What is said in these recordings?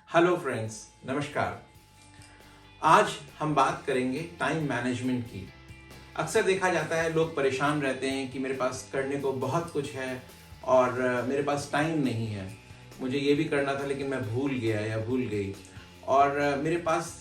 Hello friends, नमस्कार। आज हम बात करेंगे टाइम मैनेजमेंट की। अक्सर देखा जाता है लोग परेशान रहते हैं कि मेरे पास करने को बहुत कुछ है और मेरे पास टाइम नहीं है। मुझे ये भी करना था लेकिन मैं भूल गया या भूल गई, और मेरे पास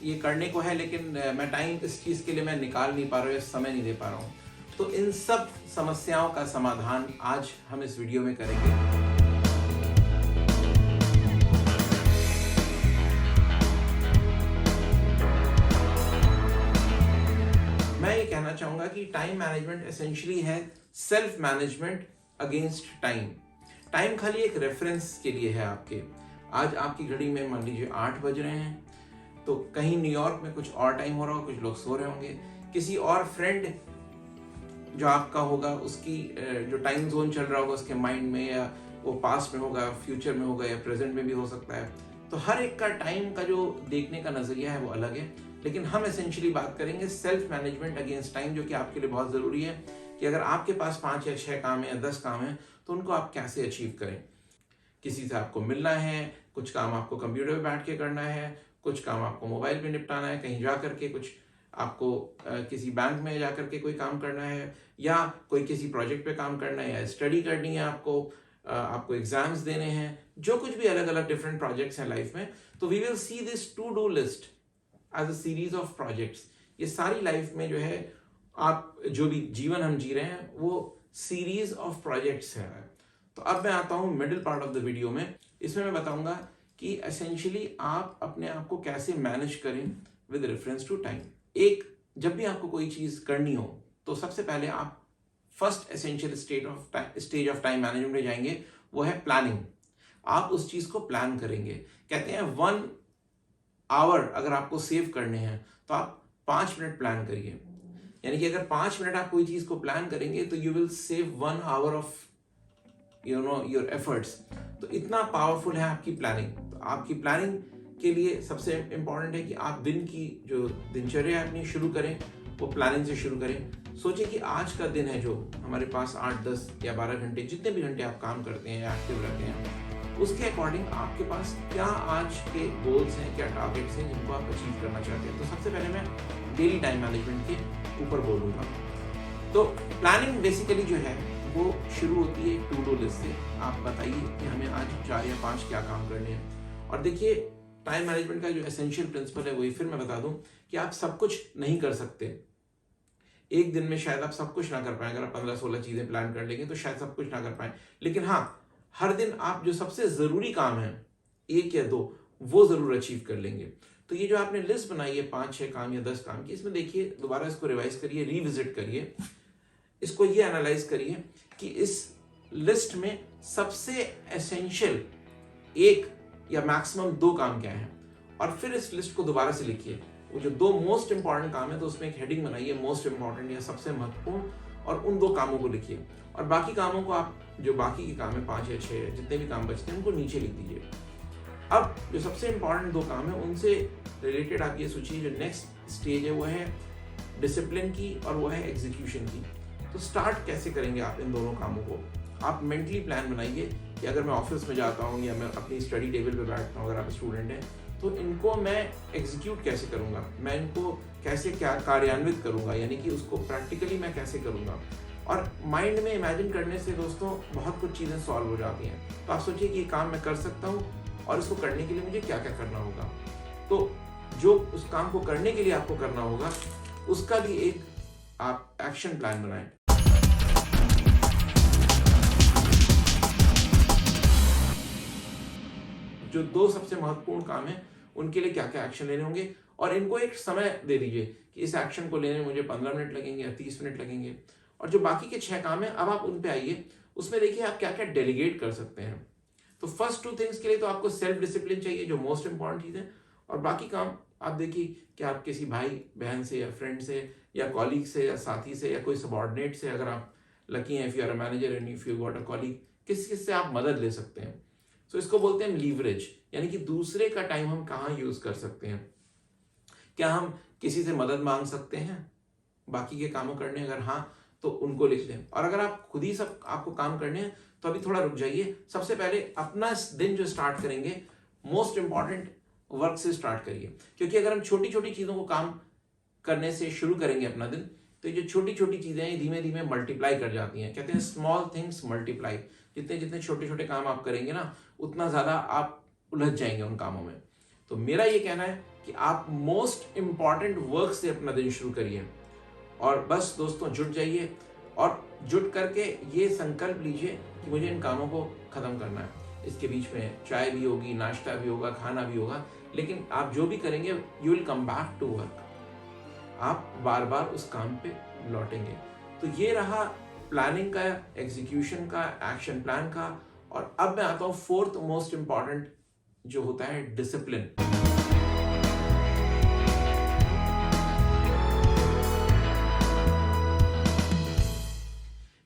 ये करने को है लेकिन मैं टाइम इस चीज़ के लिए मैं निकाल नहीं पा रहा हूँ या समय नहीं दे पा रहा हूँ। तो इन सब समस्याओं का समाधान आज हम इस वीडियो में करेंगे। मैं ये कहना चाहूंगा कि टाइम मैनेजमेंट एसेंशियली है self management against time. Time खाली एक रेफरेंस के लिए है आपके। आज आपकी घड़ी में मान लीजिए 8 बज रहे हैं, तो कहीं न्यूयॉर्क में कुछ और टाइम हो रहा होगा, कुछ लोग सो रहे होंगे। किसी और फ्रेंड जो आपका होगा उसकी जो टाइम जोन चल रहा होगा उसके माइंड में, या वो पास्ट में होगा, फ्यूचर में होगा, या प्रेजेंट में भी हो सकता है। तो हर एक का टाइम का जो देखने का नजरिया है वो अलग है, लेकिन हम एसेंशियली बात करेंगे सेल्फ मैनेजमेंट अगेंस्ट टाइम, जो कि आपके लिए बहुत जरूरी है कि अगर आपके पास 5 या 6 काम है या 10 काम है तो उनको आप कैसे अचीव करें। किसी से आपको मिलना है, कुछ काम आपको कंप्यूटर पे बैठ के करना है, कुछ काम आपको मोबाइल पे निपटाना है, कहीं जा करके कुछ आपको किसी बैंक में जा करके कोई काम करना है, या कोई किसी प्रोजेक्ट पे काम करना है, या स्टडी करनी है आपको एग्जाम्स देने हैं, जो कुछ भी अलग अलग डिफरेंट प्रोजेक्ट्स हैं लाइफ में। तो we will see this to do list as a series of projects. ये सारी लाइफ में जो है, आप जो भी जीवन हम जी रहे हैं वो सीरीज ऑफ प्रोजेक्ट्स है। तो अब मैं आता हूं middle part of the video में। इसमें मैं बताऊंगा कि एसेंशियली आप अपने आप को कैसे मैनेज करें विद रेफरेंस टू टाइम। जब भी आपको कोई चीज करनी हो तो सबसे पहले आप first essential stage of time management में जाएंगे, वो है प्लानिंग। आप उस चीज को प्लान करेंगे। कहते हैं 1 आवर अगर आपको सेव करने हैं तो आप 5 मिनट प्लान करिए। यानी कि अगर 5 मिनट आप कोई चीज को प्लान करेंगे तो you will save 1 hour of your efforts. तो इतना पावरफुल है आपकी प्लानिंग। तो आपकी प्लानिंग के लिए सबसे इंपॉर्टेंट है कि आप दिन की जो दिनचर्या अपनी शुरू करें वो प्लानिंग से शुरू करें। सोचिए कि आज का दिन है, जो हमारे पास 8, 10 या 12 घंटे, जितने भी घंटे आप काम करते हैं या एक्टिव रहते हैं, उसके अकॉर्डिंग आपके पास क्या आज के गोल्स हैं, क्या टारगेट्स हैं जिनको आप अचीव करना चाहते हैं। तो सबसे पहले मैं डेली टाइम मैनेजमेंट के ऊपर बोलूँगा। तो प्लानिंग बेसिकली जो है वो शुरू होती है टू डू लिस्ट से। आप बताइए कि हमें आज 4 या 5 क्या काम करने हैं। और देखिए, टाइम मैनेजमेंट का जो एसेंशियल प्रिंसिपल है वही फिर मैं बता दूं कि आप सब कुछ नहीं कर सकते। एक दिन में शायद आप सब कुछ ना कर पाए। अगर आप 15-16 चीजें प्लान कर लेंगे तो शायद सब कुछ ना कर पाए, लेकिन हाँ, हर दिन आप जो सबसे जरूरी काम है 1 या 2 वो जरूर अचीव कर लेंगे। तो ये जो आपने लिस्ट बनाई है 5-6 काम या 10 काम की, इसमें देखिए, दोबारा इसको रिवाइज करिए, रिविजिट करिए, इसको ये एनालाइज करिए कि इस लिस्ट में सबसे एसेंशियल 1 या मैक्सिमम 2 काम क्या है, और फिर इस लिस्ट को दोबारा से लिखिए। वो जो 2 मोस्ट इंपॉर्टेंट काम है तो उसमें एक हेडिंग बनाइए, मोस्ट इंपॉर्टेंट या सबसे महत्वपूर्ण, और उन 2 कामों को लिखिए। और बाकी कामों को आप, जो बाकी के काम है 5 या 6 जितने भी काम बचते हैं, उनको नीचे लिख दीजिए। अब जो सबसे इंपॉर्टेंट 2 काम है उनसे रिलेटेड आप ये सोचिए, जो नेक्स्ट स्टेज है वो है डिसिप्लिन की और वो है एग्जीक्यूशन की। तो स्टार्ट कैसे करेंगे आप इन दोनों कामों को? आप मेंटली प्लान बनाइए कि अगर मैं ऑफिस में जाता हूँ या मैं अपनी स्टडी टेबल पे बैठता हूँ, अगर आप स्टूडेंट हैं, तो इनको मैं एग्जीक्यूट कैसे करूँगा, मैं इनको कैसे क्या कार्यान्वित करूँगा, यानी कि उसको प्रैक्टिकली मैं कैसे करूँगा। और माइंड में इमेजिन करने से दोस्तों बहुत कुछ चीज़ें सॉल्व हो जाती हैं। तो आप सोचिए कि ये काम मैं कर सकता हूँ और इसको करने के लिए मुझे क्या क्या करना होगा। तो जो उस काम को करने के लिए आपको करना होगा उसका भी एक आप एक्शन प्लान बनाएं। जो 2 सबसे महत्वपूर्ण काम है उनके लिए क्या क्या एक्शन लेने होंगे, और इनको एक समय दे दीजिए कि इस एक्शन को लेने में मुझे 15 मिनट लगेंगे या 30 मिनट लगेंगे। और जो बाकी के 6 काम है, अब आप उन पे आइए। उसमें देखिए आप क्या क्या डेलीगेट कर सकते हैं। तो फर्स्ट 2 थिंग्स के लिए तो आपको सेल्फ डिसिप्लिन चाहिए, जो मोस्ट इंपॉर्टेंट चीज है। और बाकी काम आप देखिए कि आप किसी भाई बहन से या फ्रेंड से या कॉलीग से या साथी से या कोई सबॉर्डिनेट से, अगर आप लकी हैं, if you are a manager and if you got a colleague, किस से आप मदद ले सकते हैं। तो इसको बोलते हैं लीवरेज, यानी कि दूसरे का टाइम हम कहाँ यूज कर सकते हैं। क्या हम किसी से मदद मांग सकते हैं बाकी के कामों करने? अगर हाँ तो उनको लिख लें। और अगर आप खुद ही सब आपको काम करने हैं तो अभी थोड़ा रुक जाइए। सबसे पहले अपना दिन जो स्टार्ट करेंगे मोस्ट इंपॉर्टेंट वर्क से स्टार्ट करिए, क्योंकि अगर हम छोटी छोटी चीज़ों को काम करने से शुरू करेंगे अपना दिन, तो ये जो छोटी छोटी चीज़ें हैं धीमे धीमे मल्टीप्लाई कर जाती हैं। कहते हैं स्मॉल थिंग्स मल्टीप्लाई। जितने जितने छोटे छोटे काम आप करेंगे ना, उतना ज़्यादा आप उलझ जाएंगे उन कामों में। तो मेरा ये कहना है कि आप मोस्ट इंपॉर्टेंट वर्क से अपना दिन शुरू करिए, और बस दोस्तों जुट जाइए, और जुट करके ये संकल्प लीजिए कि मुझे इन कामों को ख़त्म करना है। इसके बीच में चाय भी होगी, नाश्ता भी होगा, खाना भी होगा, लेकिन आप जो भी करेंगे you will come back to work. आप बार बार उस काम पे लौटेंगे। तो ये रहा प्लानिंग का, एग्जीक्यूशन का, एक्शन प्लान का। और अब मैं आता हूँ फोर्थ मोस्ट इंपॉर्टेंट जो होता है डिसिप्लिन।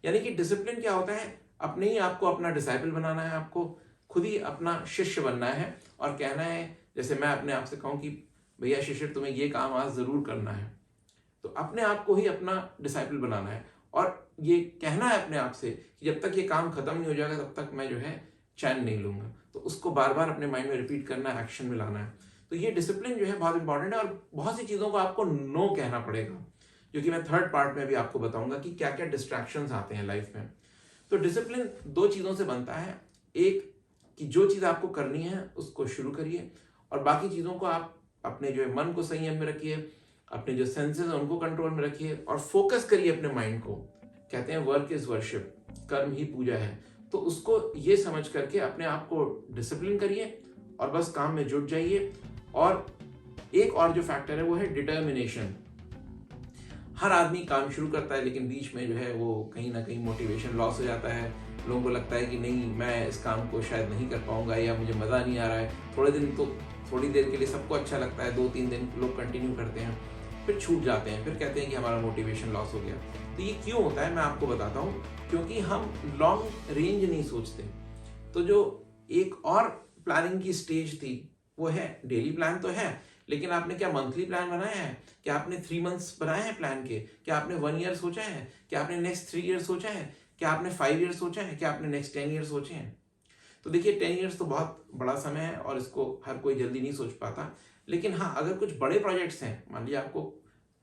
यानी कि डिसिप्लिन क्या होता है? अपने ही आपको अपना डिसाइपल बनाना है, आपको खुद ही अपना शिष्य बनना है और कहना है, जैसे मैं अपने आप से कहूँ कि भैया शिष्य तुम्हें ये काम आज जरूर करना है, तो अपने आप को ही अपना डिसाइपल बनाना है और ये कहना है अपने आप से कि जब तक ये काम खत्म नहीं हो जाएगा तब तक मैं जो है चैन नहीं लूंगा। तो उसको बार बार अपने माइंड में रिपीट करना है, एक्शन में लाना है। तो ये डिसिप्लिन जो है बहुत इंपॉर्टेंट है, और बहुत सी चीज़ों को आपको नो कहना पड़ेगा, जो कि मैं थर्ड पार्ट में भी आपको बताऊंगा कि क्या क्या डिस्ट्रैक्शंस आते हैं लाइफ में। तो डिसिप्लिन दो चीज़ों से बनता है। एक कि जो चीज़ आपको करनी है उसको शुरू करिए, और बाकी चीज़ों को आप अपने जो है मन को संयम में रखिए, अपने जो सेंसेस हैं उनको कंट्रोल में रखिए और फोकस करिए अपने माइंड को। कहते हैं वर्क इज वर्शिप, कर्म ही पूजा है। तो उसको ये समझ करके अपने आप को डिसिप्लिन करिए और बस काम में जुट जाइए। और एक और जो फैक्टर है वो है डिटर्मिनेशन। हर आदमी काम शुरू करता है लेकिन बीच में जो है वो कहीं ना कहीं मोटिवेशन लॉस हो जाता है। लोगों को लगता है कि नहीं, मैं इस काम को शायद नहीं कर पाऊंगा, या मुझे मज़ा नहीं आ रहा है। थोड़े दिन तो थोड़ी देर के लिए सबको अच्छा लगता है, 2-3 दिन लोग कंटिन्यू करते हैं, फिर छूट जाते हैं, फिर कहते हैं कि हमारा मोटिवेशन लॉस हो गया। तो ये क्यों होता है मैं आपको बताता हूँ, क्योंकि हम लॉन्ग रेंज नहीं सोचते। तो जो एक और प्लानिंग की स्टेज थी वो है डेली प्लान तो है, लेकिन आपने क्या मंथली प्लान बनाया है? क्या आपने 3 मंथ्स बनाए हैं प्लान के? क्या आपने 1 ईयर सोचा है? क्या आपने नेक्स्ट 3 ईयर सोचा है? क्या आपने 5 ईयर सोचा है? क्या आपने नेक्स्ट 10 ईयर सोचे हैं? तो देखिए 10 ईयर्स तो बहुत बड़ा समय है और इसको हर कोई जल्दी नहीं सोच पाता। लेकिन हाँ, अगर कुछ बड़े प्रोजेक्ट्स हैं, मान लीजिए आपको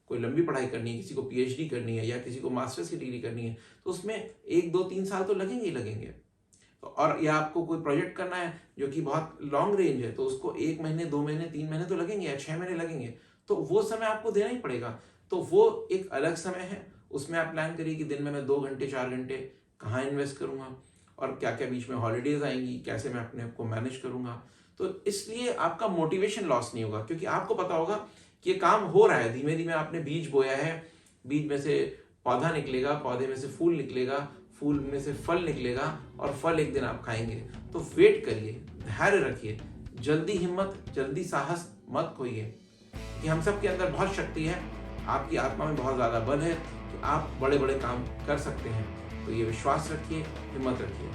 कोई लंबी पढ़ाई करनी है, किसी को पीएचडी करनी है या किसी को मास्टर्स की डिग्री करनी है, तो उसमें 1-2-3 साल तो लगेंगे ही लगेंगे। और या आपको कोई प्रोजेक्ट करना है जो कि बहुत लॉन्ग रेंज है, तो उसको 1 महीने, 2 महीने, 3 महीने तो लगेंगे या 6 महीने लगेंगे। तो वो समय आपको देना ही पड़ेगा। तो वो एक अलग समय है, उसमें आप प्लान करिए कि दिन में मैं 2 घंटे 4 घंटे कहाँ इन्वेस्ट करूँगा और क्या क्या बीच में हॉलीडेज आएंगी, कैसे मैं अपने आप को मैनेज करूँगा। तो इसलिए आपका मोटिवेशन लॉस नहीं होगा, क्योंकि आपको पता होगा कि ये काम हो रहा है। धीमे धीमे आपने बीज बोया है, बीज में से पौधा निकलेगा, पौधे में से फूल निकलेगा, फूल में से फल निकलेगा और फल एक दिन आप खाएंगे। तो वेट करिए, धैर्य रखिए, जल्दी हिम्मत, जल्दी साहस मत खोइए, कि हम सब के अंदर बहुत शक्ति है, आपकी आत्मा में बहुत ज़्यादा बल है कि आप बड़े बड़े काम कर सकते हैं। तो ये विश्वास रखिए, हिम्मत रखिए।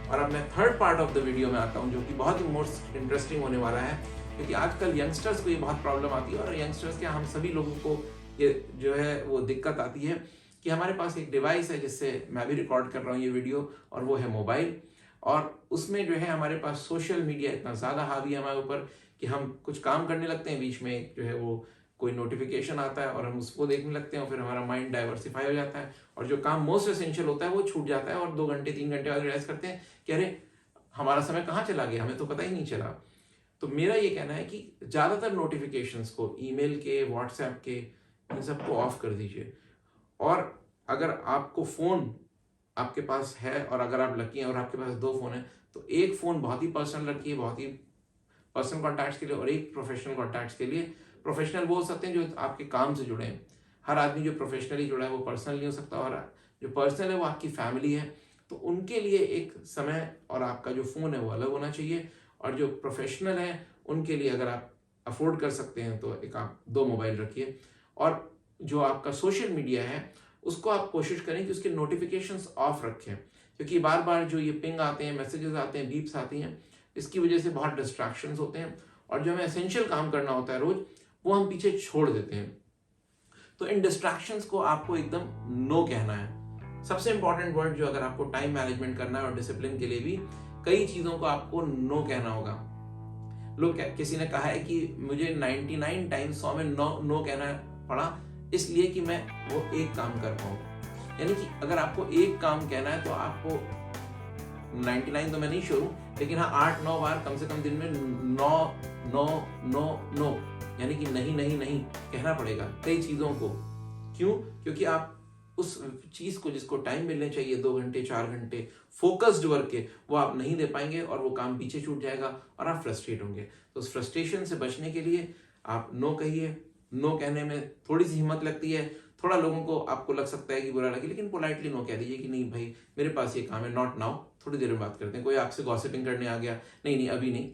और अब मैं third part of the video में आता हूँ, जो कि बहुत ही मोस्ट इंटरेस्टिंग होने वाला है, क्योंकि आजकल यंगस्टर्स को ये बहुत प्रॉब्लम आती है, और यंगस्टर्स क्या, हम सभी लोगों को ये जो है वो दिक्कत आती है कि हमारे पास एक डिवाइस है जिससे मैं भी रिकॉर्ड कर रहा हूँ ये वीडियो, और वो है मोबाइल। और उसमें जो है हमारे पास सोशल मीडिया इतना ज़्यादा हावी है हमारे ऊपर कि हम कुछ काम करने लगते हैं, बीच में जो है वो कोई नोटिफिकेशन आता है और हम उसको देखने लगते हैं, और फिर हमारा माइंड डाइवर्सिफाई हो जाता है, और जो काम मोस्ट एसेंशियल होता है वो छूट जाता है, और 2 घंटे 3 घंटे बाद रियलाइज करते हैं कि अरे हमारा समय कहाँ चला गया, हमें तो पता ही नहीं चला। तो मेरा ये कहना है कि ज़्यादातर नोटिफिकेशंस को, ईमेल के, व्हाट्सएप के, इन सबको ऑफ कर दीजिए। और अगर आपको फ़ोन आपके पास है, और अगर आप लकी हैं और आपके पास 2 फ़ोन हैं, तो एक फ़ोन बहुत ही पर्सनल रखिए, बहुत ही पर्सनल कॉन्टैक्ट्स के लिए, और एक प्रोफेशनल कॉन्टैक्ट्स के लिए। प्रोफेशनल वो हो सकते हैं जो आपके काम से जुड़े हैं। हर आदमी जो प्रोफेशनली जुड़ा है वो पर्सनल नहीं हो सकता, और जो पर्सनल है वो आपकी फैमिली है। तो उनके लिए एक समय और आपका जो फ़ोन है वो अलग होना चाहिए, और जो प्रोफेशनल है उनके लिए अगर आप अफोर्ड कर सकते हैं तो एक आप 2 मोबाइल रखिए। और जो आपका सोशल मीडिया है उसको आप कोशिश करें कि उसके नोटिफिकेशंस ऑफ रखें, क्योंकि बार बार जो ये पिंग आते हैं, मैसेजेस आते हैं, बीप्स आती हैं, इसकी वजह से बहुत डिस्ट्रैक्शंस होते हैं, और जो हमें एसेंशियल काम करना होता है रोज, वो हम पीछे छोड़ देते हैं। तो इन डिस्ट्रैक्शंस को आपको एकदम नो कहना है। सबसे इंपॉर्टेंट वर्ड जो, अगर आपको टाइम मैनेजमेंट करना है और डिसिप्लिन के लिए भी, कई चीज़ों को आपको नो कहना होगा। लोग किसी ने कहा है कि मुझे 99 टाइम्स 100 में नो कहना पड़ा इसलिए कि मैं वो एक काम कर पाऊँ। यानी कि अगर आपको एक काम कहना है तो आपको 99 तो मैं नहीं श्योर हूँ, लेकिन हाँ 8-9 बार कम से कम दिन में नो नो नो नो यानी कि नहीं नहीं नहीं कहना पड़ेगा कई चीज़ों को। क्यों? क्योंकि आप उस चीज़ को जिसको टाइम मिलने चाहिए 2 घंटे 4 घंटे फोकस्ड वर्क के, वो आप नहीं दे पाएंगे और वो काम पीछे छूट जाएगा और आप फ्रस्ट्रेट होंगे। तो उस फ्रस्ट्रेशन से बचने के लिए आप नो कहिए। नो कहने में थोड़ी सी हिम्मत लगती है, थोड़ा लोगों को आपको लग सकता है कि बुरा लगे, लेकिन पोलाइटली नो कह दीजिए कि नहीं भाई मेरे पास ये काम है, नॉट नाउ, थोड़ी देर में बात करते हैं। कोई आपसे गॉसिपिंग करने आ गया, नहीं नहीं अभी नहीं,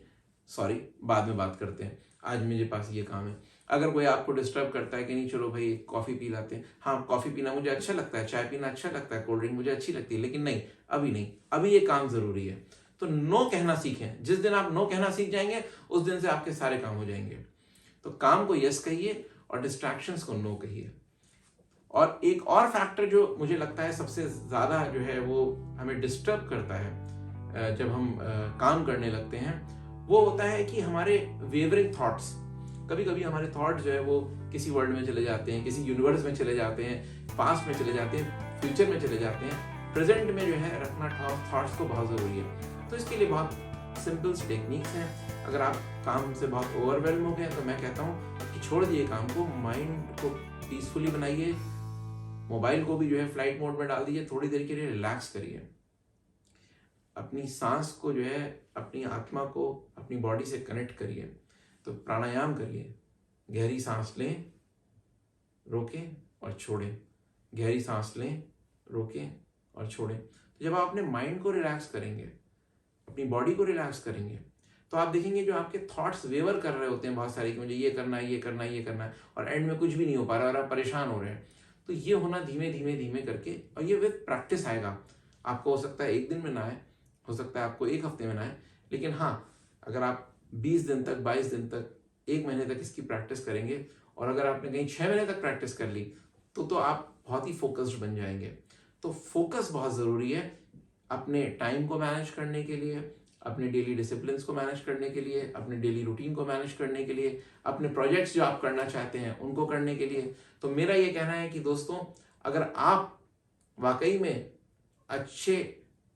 सॉरी बाद में बात करते हैं, आज मेरे पास ये काम है। अगर कोई आपको डिस्टर्ब करता है कि नहीं चलो भाई कॉफ़ी पी लाते हैं, हाँ कॉफ़ी पीना मुझे अच्छा लगता है, चाय पीना अच्छा लगता है, कोल्ड ड्रिंक मुझे अच्छी लगती है, लेकिन नहीं अभी नहीं, अभी ये काम ज़रूरी है। तो नो कहना सीखें। जिस दिन आप नो कहना सीख जाएंगे उस दिन से आपके सारे काम हो जाएंगे। तो काम को यस कहिए और डिस्ट्रैक्शंस को नो कहिए। और एक और फैक्टर जो मुझे लगता है सबसे ज़्यादा जो है वो हमें डिस्टर्ब करता है जब हम काम करने लगते हैं, वो होता है कि हमारे वेवरिंग थॉट्स। कभी कभी हमारे थॉट्स जो है वो किसी वर्ल्ड में चले जाते हैं, किसी यूनिवर्स में चले जाते हैं, पास्ट में चले जाते हैं, फ्यूचर में चले जाते हैं। प्रेजेंट में जो है रखना थॉट्स को बहुत ज़रूरी है। तो इसके लिए बहुत सिंपल टेक्निक्स हैं। अगर आप काम से बहुत ओवरवेल्म हो गए तो मैं कहता हूँ कि छोड़ दिए काम को, माइंड को पीसफुली बनाइए, मोबाइल को भी जो है फ्लाइट मोड में डाल दीजिए, थोड़ी देर के लिए रिलैक्स करिए, अपनी सांस को जो है, अपनी आत्मा को अपनी बॉडी से कनेक्ट करिए। तो प्राणायाम करिए, गहरी सांस लें, रोकें और छोड़ें, गहरी सांस लें, रोकें और छोड़ें। तो जब आप अपने माइंड को रिलैक्स करेंगे, अपनी बॉडी को रिलैक्स करेंगे, तो आप देखेंगे जो आपके थॉट्स वेवर कर रहे होते हैं बहुत सारे कि मुझे ये करना है, ये करना है, ये करना है, और एंड में कुछ भी नहीं हो पा रहा और आप परेशान हो रहे हैं। तो ये होना धीमे धीमे धीमे करके, और ये विद प्रैक्टिस आएगा। आपको हो सकता है 1 दिन में ना आए, हो सकता है आपको 1 हफ्ते में ना आए, लेकिन हाँ अगर आप 20 दिन तक, 22 दिन तक, 1 महीने तक इसकी प्रैक्टिस करेंगे, और अगर आपने कहीं 6 महीने तक प्रैक्टिस कर ली तो आप बहुत ही फोकस्ड बन जाएंगे। तो फोकस बहुत ज़रूरी है अपने टाइम को मैनेज करने के लिए, अपने डेली डिसिप्लिन्स को मैनेज करने के लिए, अपने डेली रूटीन को मैनेज करने के लिए, अपने प्रोजेक्ट्स जो आप करना चाहते हैं उनको करने के लिए। तो मेरा ये कहना है कि दोस्तों, अगर आप वाकई में अच्छे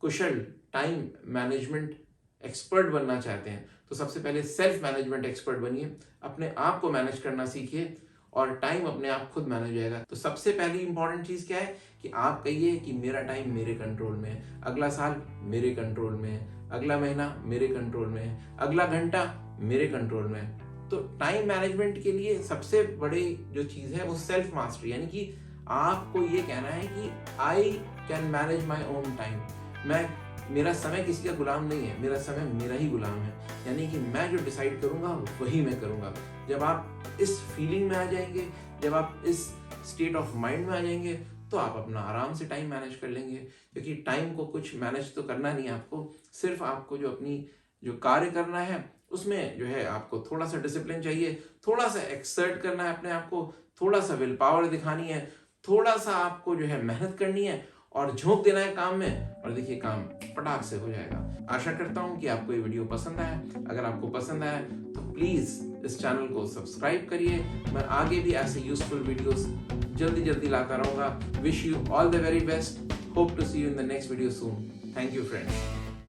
कुशल टाइम मैनेजमेंट एक्सपर्ट बनना चाहते हैं तो सबसे पहले सेल्फ मैनेजमेंट एक्सपर्ट बनिए, अपने आप को मैनेज करना सीखिए और टाइम अपने आप खुद मैनेज हो जाएगा। तो सबसे पहली इंपॉर्टेंट चीज़ क्या है कि आप कहिए कि मेरा टाइम मेरे कंट्रोल में है, अगला साल मेरे कंट्रोल में है, अगला महीना मेरे कंट्रोल में है, अगला घंटा मेरे कंट्रोल में है। तो टाइम मैनेजमेंट के लिए सबसे बड़ी जो चीज़ है वो सेल्फ मास्टरी, यानी कि आपको ये कहना है कि I can manage my own time. मेरा समय किसी का गुलाम नहीं है, मेरा समय मेरा ही गुलाम है, यानी कि मैं जो डिसाइड करूंगा वही मैं करूंगा। जब आप इस फीलिंग में आ जाएंगे, जब आप इस स्टेट ऑफ माइंड में आ जाएंगे, तो आप अपना आराम से टाइम मैनेज कर लेंगे। क्योंकि टाइम को कुछ मैनेज तो करना नहीं आपको, सिर्फ आपको जो अपनी जो कार्य करना है उसमें जो है आपको थोड़ा सा डिसिप्लिन चाहिए, थोड़ा सा एक्सर्ट करना है अपने आप को, थोड़ा सा विल पावर दिखानी है, थोड़ा सा आपको जो है मेहनत करनी है और झोंक देना है काम में, और देखिए काम फटाक से हो जाएगा। आशा करता हूँ कि आपको ये वीडियो पसंद आया। अगर आपको पसंद आया तो प्लीज़ इस चैनल को सब्सक्राइब करिए। मैं आगे भी ऐसे यूजफुल वीडियोस जल्दी लाता रहूँगा। Wish you all the very best. Hope to see you in the next video soon. Thank you friends.